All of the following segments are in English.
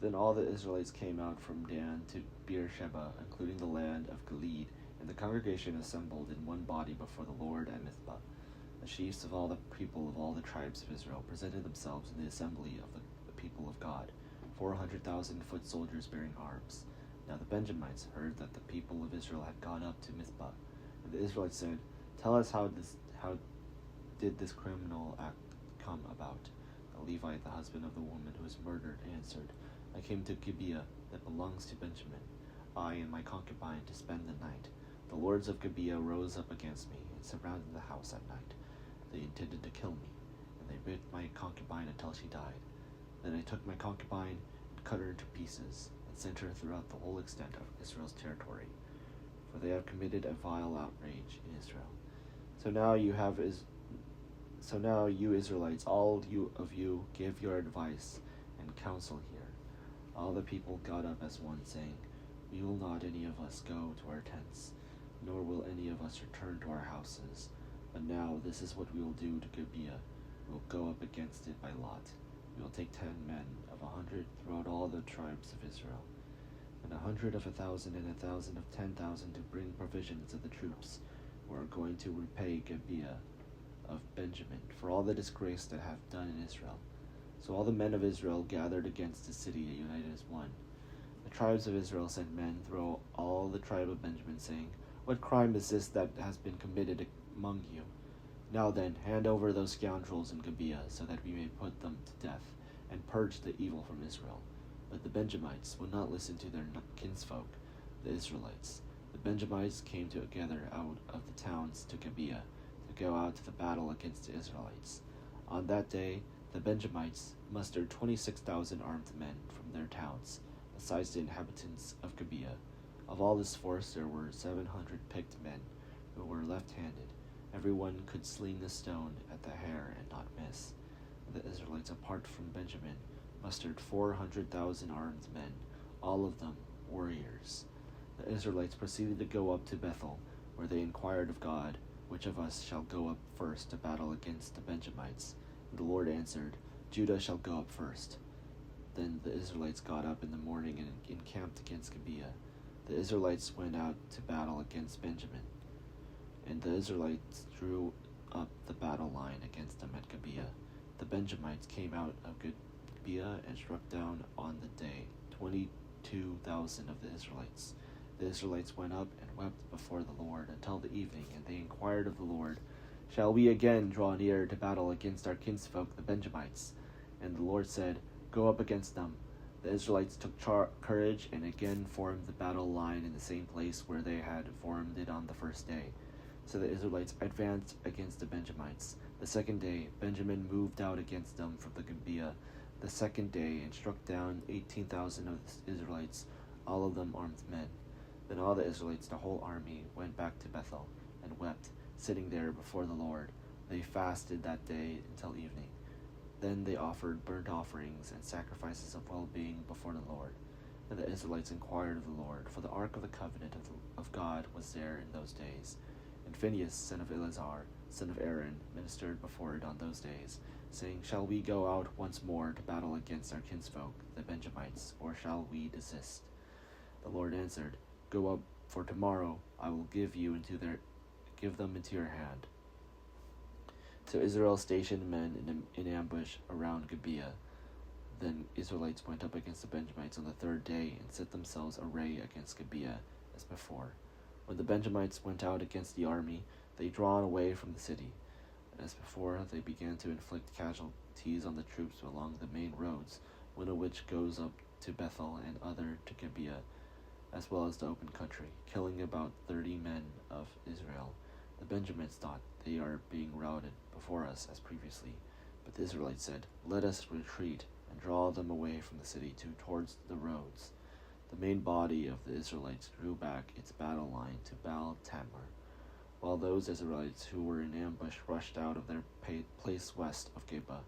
Then all the Israelites came out from Dan to Beersheba, including the land of Gilead, and the congregation assembled in one body before the Lord at Mizpah. The chiefs of all the people of all the tribes of Israel presented themselves in the assembly of the people of God, 400,000 foot soldiers bearing arms. Now the Benjamites heard that the people of Israel had gone up to Mizpah, and the Israelites said, "Tell us how did this criminal act come about?" The Levite, the husband of the woman who was murdered, answered, "I came to Gibeah that belongs to Benjamin, I and my concubine, to spend the night. The lords of Gibeah rose up against me and surrounded the house at night. They intended to kill me, and they beat my concubine until she died. Then I took my concubine and cut her into pieces, and sent her throughout the whole extent of Israel's territory, for they have committed a vile outrage in Israel. So now you Israelites, all of you, give your advice and counsel here." All the people got up as one, saying, "We will not any of us go to our tents, nor will any of us return to our houses. But now this is what we will do to Gibeah. We will go up against it by lot. We will take 10 men of 100 throughout all the tribes of Israel, and 100 of 1,000, and 1,000 of 10,000 to bring provisions to the troops who are going to repay Gibeah of Benjamin for all the disgrace that hath done in Israel." So all the men of Israel gathered against the city, united as one. The tribes of Israel sent men through all the tribe of Benjamin, saying, "What crime is this that has been committed among you? Now then, hand over those scoundrels in Gibeah, so that we may put them to death, and purge the evil from Israel." But the Benjamites would not listen to their kinsfolk, the Israelites. The Benjamites came together out of the towns to Gibeah, to go out to the battle against the Israelites. On that day the Benjamites mustered 26,000 armed men from their towns, besides the inhabitants of Gibeah. Of all this force there were 700 picked men, who were left-handed. Every one could sling the stone at the hair and not miss. The Israelites, apart from Benjamin, mustered 400,000 armed men, all of them warriors. The Israelites proceeded to go up to Bethel, where they inquired of God, "Which of us shall go up first to battle against the Benjamites?" And the Lord answered, "Judah shall go up first." Then the Israelites got up in the morning and encamped against Gibeah. The Israelites went out to battle against Benjamin, and the Israelites drew up the battle line against them at Gibeah. The Benjamites came out of Gibeah and struck down on the day 22,000 of the Israelites. The Israelites went up and wept before the Lord until the evening, and they inquired of the Lord, "Shall we again draw near to battle against our kinsfolk the Benjamites?" And the Lord said, "Go up against them." The Israelites took courage and again formed the battle line in the same place where they had formed it on the first day. So the Israelites advanced against the Benjamites. The second day Benjamin moved out against them from the Gibeah the second day, and struck down 18,000 of the Israelites, all of them armed men. Then all the Israelites, the whole army, went back to Bethel, and wept, sitting there before the Lord. They fasted that day until evening. Then they offered burnt offerings and sacrifices of well-being before the Lord. And the Israelites inquired of the Lord, for the ark of the covenant of God was there in those days. And Phinehas, son of Eleazar, son of Aaron, ministered before it on those days, saying, "Shall we go out once more to battle against our kinsfolk, the Benjamites, or shall we desist?" The Lord answered, "Go up, for tomorrow I will give them into your hand." So Israel stationed men in ambush around Gibeah. Then Israelites went up against the Benjamites on the third day, and set themselves array against Gibeah as before. When the Benjamites went out against the army, they drawn away from the city. As before, they began to inflict casualties on the troops along the main roads, one of which goes up to Bethel and other to Gibeah, as well as the open country, killing about 30 men of Israel. The Benjamites thought, "They are being routed before us as previously." But the Israelites said, "Let us retreat and draw them away from the city towards the roads." The main body of the Israelites drew back its battle line to Baal Tamar, while those Israelites who were in ambush rushed out of their place west of Gibeah.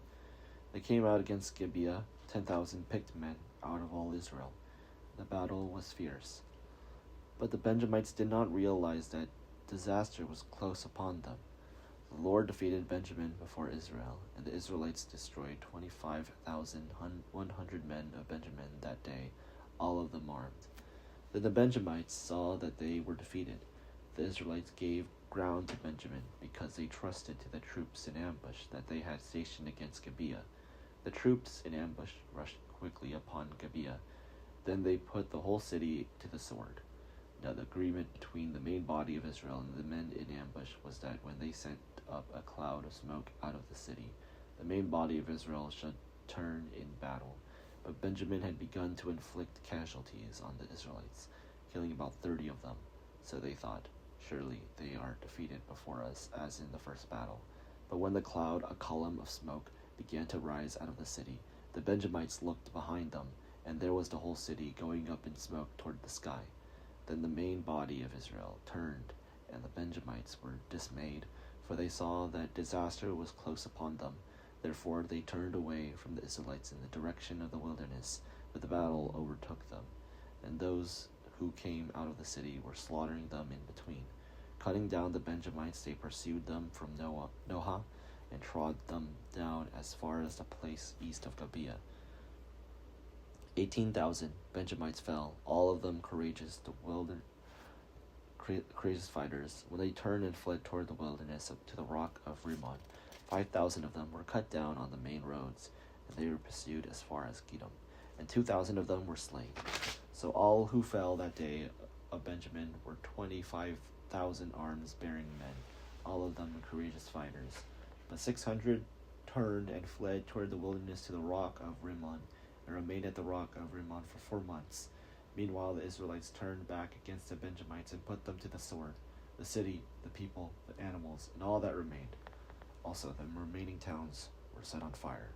They came out against Gibeah, 10,000 picked men out of all Israel. The battle was fierce. But the Benjamites did not realize that disaster was close upon them. The Lord defeated Benjamin before Israel, and the Israelites destroyed 25,100 men of Benjamin that day. all of them armed. Then the Benjamites saw that they were defeated. The Israelites gave ground to Benjamin, because they trusted to the troops in ambush that they had stationed against Gibeah. The troops in ambush rushed quickly upon Gibeah. Then they put the whole city to the sword. Now the agreement between the main body of Israel and the men in ambush was that when they sent up a cloud of smoke out of the city, the main body of Israel should turn in battle. But Benjamin had begun to inflict casualties on the Israelites, killing about 30 of them. So they thought, surely they are defeated before us, as in the first battle. But when the cloud, a column of smoke, began to rise out of the city, the Benjamites looked behind them, and there was the whole city going up in smoke toward the sky. Then the main body of Israel turned, and the Benjamites were dismayed, for they saw that disaster was close upon them. Therefore they turned away from the Israelites in the direction of the wilderness, but the battle overtook them. And those who came out of the city were slaughtering them in between. Cutting down the Benjamites, they pursued them from Noha, and trod them down as far as the place east of Gibeah. 18,000 Benjamites fell, all of them courageous fighters. When they turned and fled toward the wilderness to the rock of Rimmon, 5,000 of them were cut down on the main roads, and they were pursued as far as Gidom, and 2,000 of them were slain. So all who fell that day of Benjamin were 25,000 arms-bearing men, all of them courageous fighters. But 600 turned and fled toward the wilderness to the rock of Rimmon, and remained at the rock of Rimmon for 4 months. Meanwhile the Israelites turned back against the Benjamites and put them to the sword, the city, the people, the animals, and all that remained. Also the remaining towns were set on fire.